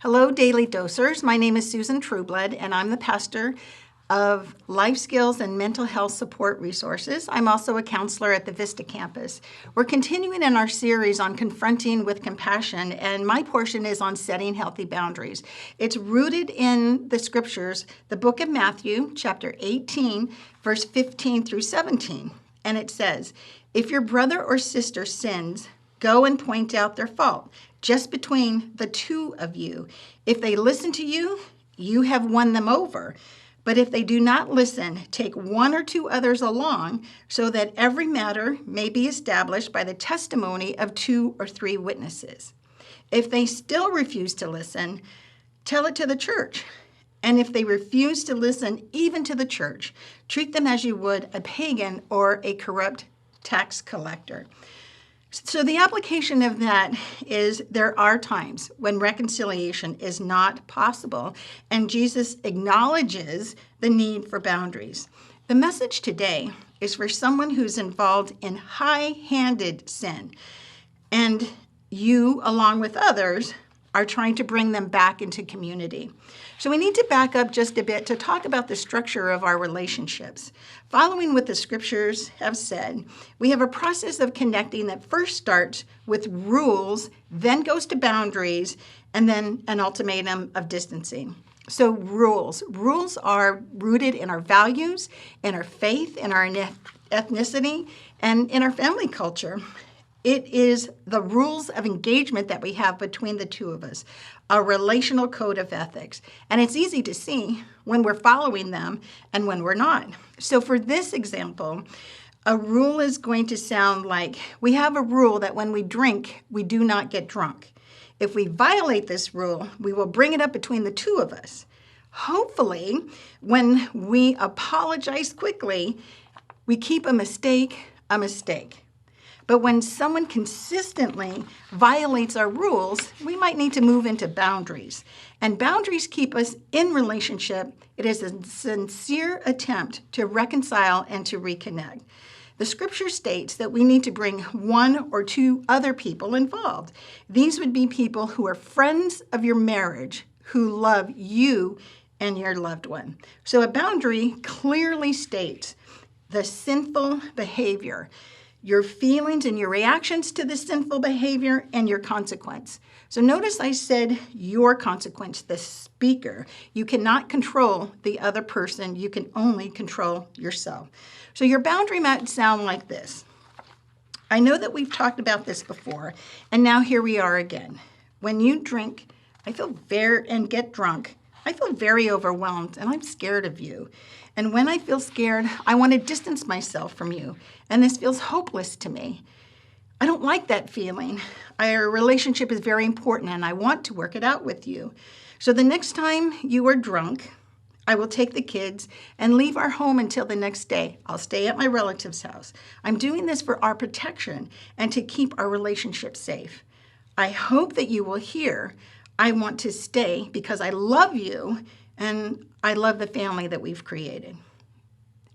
Hello, Daily Dosers. My name is Susan Trueblood, and I'm the pastor of Life Skills and Mental Health Support Resources. I'm also a counselor at the Vista campus. We're continuing in our series on confronting with compassion, and my portion is on setting healthy boundaries. It's rooted in the scriptures, the book of Matthew, chapter 18, verse 15 through 17. And it says, "If your brother or sister sins, go and point out their fault, just between the two of you. If they listen to you, you have won them over. But if they do not listen, take one or two others along, so that every matter may be established by the testimony of 2 or 3 witnesses. If they still refuse to listen, tell it to the church. And if they refuse to listen even to the church, treat them as you would a pagan or a corrupt tax collector." So the application of that is there are times when reconciliation is not possible, and Jesus acknowledges the need for boundaries. The message today is for someone who's involved in high-handed sin, and you, along with others, are trying to bring them back into community. So we need to back up just a bit to talk about the structure of our relationships. Following what the scriptures have said, we have a process of connecting that first starts with rules, then goes to boundaries, and then an ultimatum of distancing. So rules. Rules are rooted in our values, in our faith, in our ethnicity, and in our family culture. It is the rules of engagement that we have between the two of us, a relational code of ethics. And it's easy to see when we're following them and when we're not. So for this example, a rule is going to sound like, we have a rule that when we drink, we do not get drunk. If we violate this rule, we will bring it up between the two of us. Hopefully, when we apologize quickly, we keep a mistake a mistake. But when someone consistently violates our rules, we might need to move into boundaries. And boundaries keep us in relationship. It is a sincere attempt to reconcile and to reconnect. The scripture states that we need to bring 1 or 2 other people involved. These would be people who are friends of your marriage, who love you and your loved one. So a boundary clearly states the sinful behavior, your feelings and your reactions to the sinful behavior, and your consequence. So notice I said your consequence, the speaker. You cannot control the other person. You can only control yourself. So your boundary might sound like this. I know that we've talked about this before, and now here we are again. When you drink, and get drunk, I feel very overwhelmed, and I'm scared of you. And when I feel scared, I want to distance myself from you, and this feels hopeless to me. I don't like that feeling. Our relationship is very important, and I want to work it out with you. So the next time you are drunk, I will take the kids and leave our home until the next day. I'll stay at my relative's house. I'm doing this for our protection and to keep our relationship safe. I hope that you will hear, I want to stay because I love you and I love the family that we've created.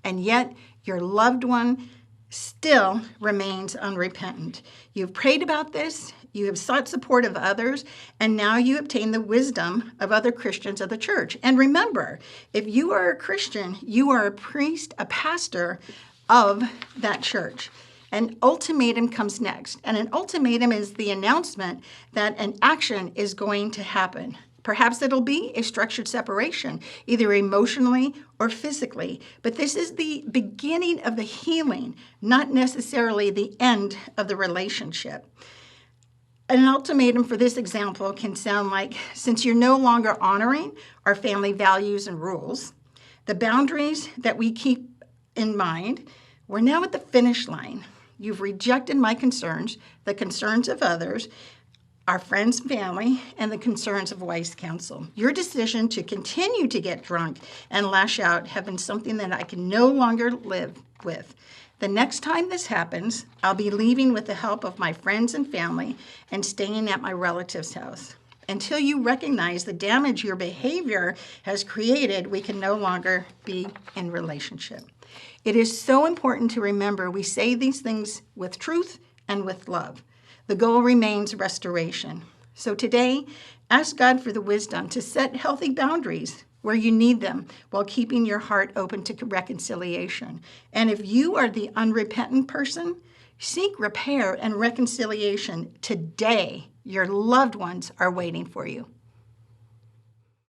And yet, your loved one still remains unrepentant. You've prayed about this, you have sought support of others, and now you obtain the wisdom of other Christians of the church. And remember, if you are a Christian, you are a priest, a pastor of that church. An ultimatum comes next, and an ultimatum is the announcement that an action is going to happen. Perhaps it'll be a structured separation, either emotionally or physically. But this is the beginning of the healing, not necessarily the end of the relationship. An ultimatum for this example can sound like, since you're no longer honoring our family values and rules, the boundaries that we keep in mind, we're now at the finish line. You've rejected my concerns, the concerns of others, our friends and family, and the concerns of wise counsel. Your decision to continue to get drunk and lash out have been something that I can no longer live with. The next time this happens, I'll be leaving with the help of my friends and family and staying at my relative's house. Until you recognize the damage your behavior has created, we can no longer be in relationship. It is so important to remember we say these things with truth and with love. The goal remains restoration. So today, Ask God for the wisdom to set healthy boundaries where you need them while keeping your heart open to reconciliation. And if you are the unrepentant person, seek repair and reconciliation today. Your loved ones are waiting for you.